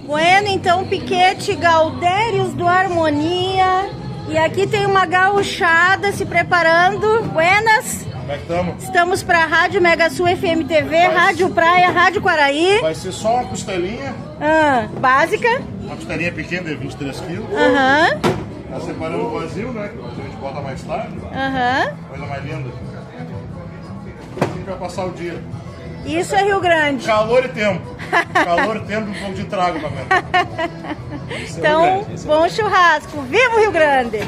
Bueno, então, piquete Galdérios do Harmonia. E aqui tem uma gauchada se preparando. Buenas. Como é que estamos? Estamos para a Rádio Mega Sul FM TV, Rádio Praia, Rádio Quaraí. Vai ser só uma costelinha. Básica. Uma costelinha pequena de 23 quilos. Tá separando o vazio, né? A gente bota mais tarde. Coisa mais linda. Assim vai passar o dia. Isso é Rio Grande. Calor e tempo. Calor e tempo, um pouco de trago pra cá. Então, bom churrasco. Viva o Rio Grande!